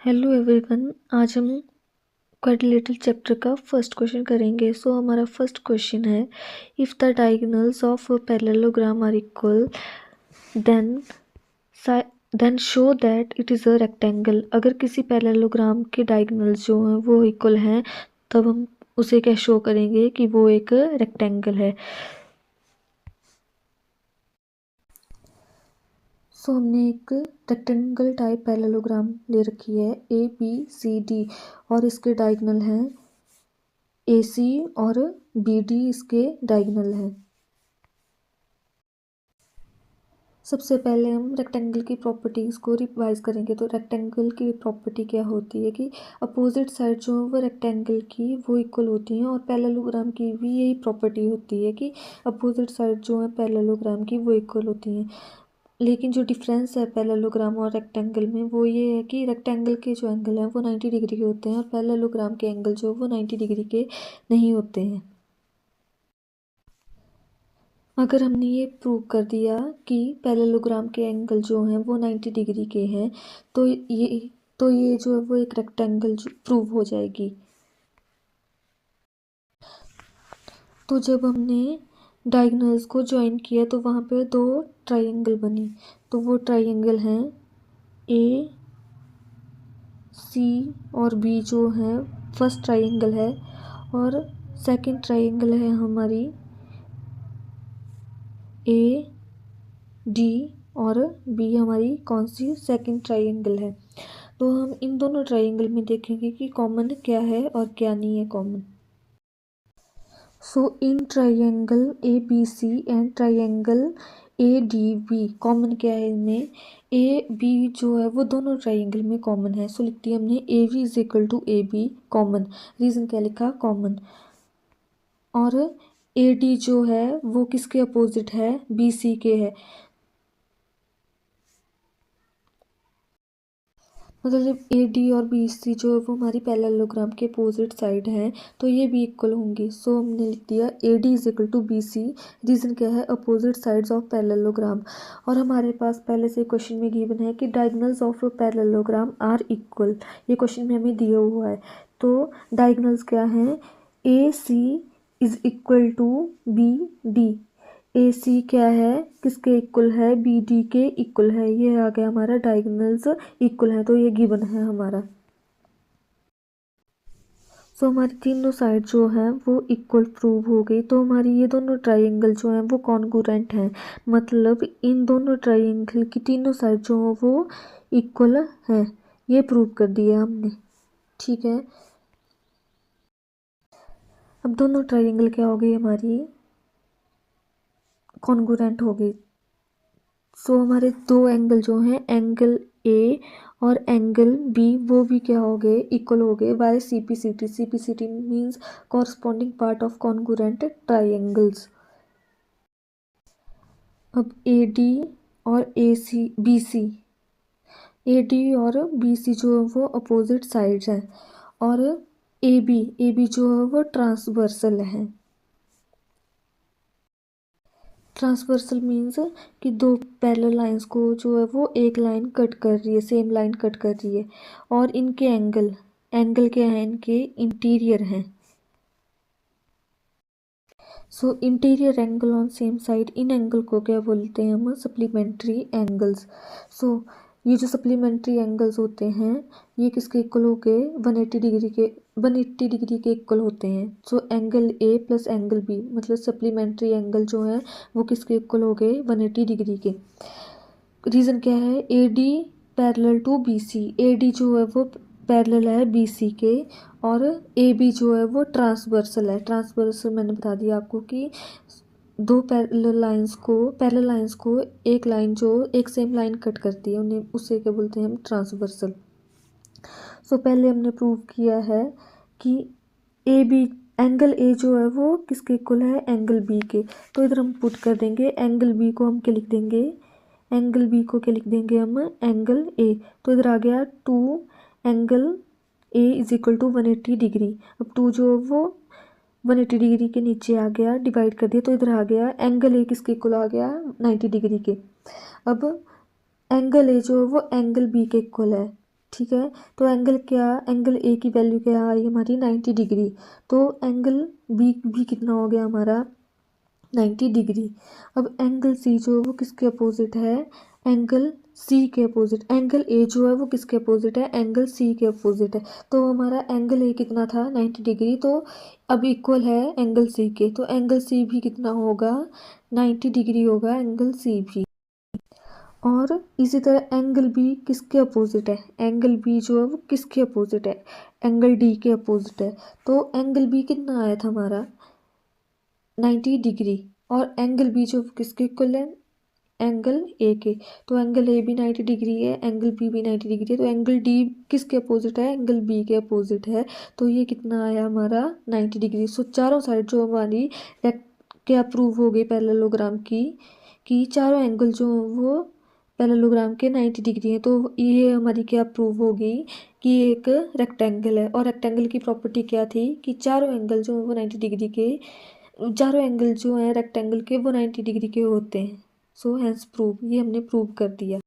Hello everyone. आज हम quadrilateral chapter का फर्स्ट क्वेश्चन करेंगे। हमारा फर्स्ट क्वेश्चन है, if the diagonals of parallelogram are equal then then show that it is a rectangle. अगर किसी पैरेललोग्राम के डायगोनल्स जो हैं वो इक्वल हैं, तब हम उसे क्या शो करेंगे कि वो एक रेक्टेंगल है। हमने एक रेक्टेंगल टाइप पैरेललोग्राम ले रखी है ABCD और इसके डायगोनल हैं AC और BD इसके डायगोनल हैं। सबसे पहले हम रेक्टेंगल की प्रॉपर्टीज़ को रिवाइज करेंगे। तो रेक्टेंगल की प्रॉपर्टी क्या होती है कि अपोजिट साइड जो है वो रेक्टेंगल की वो इक्वल होती हैं, और पैरेललोग्राम की भी यही प्रॉपर्टी होती है कि अपोजिट साइड जो है पैरेललोग्राम की वो इक्वल होती हैं। लेकिन जो डिफरेंस है पैरेललोग्राम और रेक्टेंगल में वो ये है कि रेक्टेंगल के जो एंगल हैं वो 90 डिग्री के होते हैं और पैरेललोग्राम के एंगल जो वो 90 डिग्री के नहीं होते हैं। अगर हमने ये प्रूव कर दिया कि पैरेललोग्राम के एंगल जो हैं वो 90 डिग्री के हैं, तो ये जो है वो एक रेक्टेंगल प्रूव हो जाएगी। तो जब हमने डायगोनल्स को ज्वाइन किया तो वहाँ पे दो ट्रायंगल बनी। तो वो ट्रायंगल हैं A C और B जो है फर्स्ट ट्रायंगल है, और सेकंड ट्रायंगल है हमारी AD और B हमारी कौन सी सेकंड ट्रायंगल है। तो हम इन दोनों ट्रायंगल में देखेंगे कि कॉमन क्या है और क्या नहीं है common. In triangle ABC and triangle ADB common क्या है इनमें। AB जो है वो दोनों ट्रायंगल में कॉमन है। लिख दिया हमने AV is equal to AB common. Reason क्या लिखा, कॉमन। और AD जो है वो किसके अपोजिट है, BC के है। मतलब AD और BC जो है वो हमारी पैरेललोग्राम के अपोजिट साइड हैं, तो ये भी इक्वल होंगी। हमने लिख दिया AD is equal to BC। Reason क्या है, अपोजिट साइड्स ऑफ पैरेललोग्राम। और हमारे पास पहले से क्वेश्चन में गिवन है कि diagonals of parallelogram are equal. ये क्वेश्चन में हमें दिया हुआ है। तो डायगोनल्स क्या हैं, AC is equal to BD। AC क्या है, किसके इक्वल है, BD के इक्वल है। ये आ गया हमारा डायगोनल्स इक्वल है, तो ये गिवन है हमारा। हमारी तीनों साइड जो है वो इक्वल प्रूव हो गई। तो हमारी ये दोनों ट्रायंगल जो हैं वो कॉन्ग्रुएंट हैं, मतलब इन दोनों ट्रायंगल की तीनों साइड जो है वो इक्वल है। ये प्रूव कर दिया हमने, ठीक है। अब दोनों ट्रायंगल क्या हो गई, हमारी कॉन्ग्रुएंट हो गई। हमारे दो एंगल जो हैं, एंगल A और एंगल B, वो भी क्या हो गए, इक्वल हो गए by CPCT। CPCT means corresponding part of congruent triangles. अब AD और AD और BC जो है वो अपोजिट साइड्स हैं, और AB जो है वो ट्रांसवर्सल है। ट्रांसवर्सल मीन्स कि दो पैरेलल लाइंस को जो है वो एक लाइन कट कर रही है, सेम लाइन कट कर रही है, और इनके एंगल क्या है, इनके इंटीरियर हैं। Interior angle on same side, in angle को क्या बोलते हैं हम, सप्लीमेंट्री एंगल्स। ये जो सप्लीमेंट्री एंगल्स होते हैं ये किसके इक्वल हो गए, 180 डिग्री के इक्वल होते हैं। Angle A plus angle B मतलब सप्लीमेंट्री एंगल जो है वो किसके इक्वल हो गए, 180 डिग्री के। रीज़न क्या है, AD parallel to BC। AD जो है वो पैरेलल है BC के, और AB जो है वो ट्रांसवर्सल है। ट्रांसवर्सल मैंने बता दिया आपको कि दो पैरेलल लाइंस को एक लाइन जो एक सेम लाइन कट करती है उन्हें, उसे क्या बोलते हैं हम, ट्रांसवर्सल। पहले हमने प्रूव किया है कि एंगल A जो है वो किसके इक्वल है, एंगल B के। तो इधर हम पुट कर देंगे एंगल B को, हम क्या लिख देंगे, एंगल B को क्या लिख देंगे हम, एंगल A। तो इधर आ गया 2 angle A is equal to 180 degree. अब 2 जो है वो 180 डिग्री के नीचे आ गया, डिवाइड कर दिया, तो इधर आ गया एंगल A किसके इक्वल आ गया, 90 डिग्री के। अब एंगल A जो है वो एंगल B के इक्वल है। ठीक है। तो एंगल ए की वैल्यू क्या आ रही है हमारी 90 डिग्री। तो एंगल बी भी कितना हो गया हमारा 90 डिग्री। अब एंगल सी जो है वो किसके अपोजिट है, एंगल सी के अपोजिट। एंगल ए जो है वो किसके अपोजिट है, एंगल सी के अपोजिट है। तो हमारा एंगल ए कितना था 90 डिग्री, तो अब इक्वल है एंगल सी के। तो एंगल सी भी कितना होगा 90 डिग्री होगा एंगल सी भी। और इसी तरह एंगल बी किसके अपोजिट है, एंगल बी जो है वो किसके अपोजिट है, एंगल डी के अपोजिट है। तो एंगल बी कितना आया था हमारा 90 डिग्री, और एंगल बी जो किसके इक्वल है, एंगल ए के। तो एंगल ए भी 90 डिग्री है, एंगल बी भी 90 डिग्री है। तो एंगल डी किसके अपोजिट है, एंगल बी के अपोजिट है। तो ये कितना आया हमारा 90 डिग्री। सो चारों साइड जो हमारी क्या प्रूव हो गई पैरेललोग्राम की, कि चारों एंगल जो वो पैरेललोग्राम के 90 डिग्री है। तो ये हमारी क्या प्रूव होगी कि एक रेक्टेंगल है। और रेक्टेंगल की प्रॉपर्टी क्या थी कि चारों एंगल जो वो 90 डिग्री के, चारों एंगल जो हैं रेक्टेंगल के वो 90 डिग्री के होते हैं। सो हैंस प्रूव, ये हमने प्रूव कर दिया।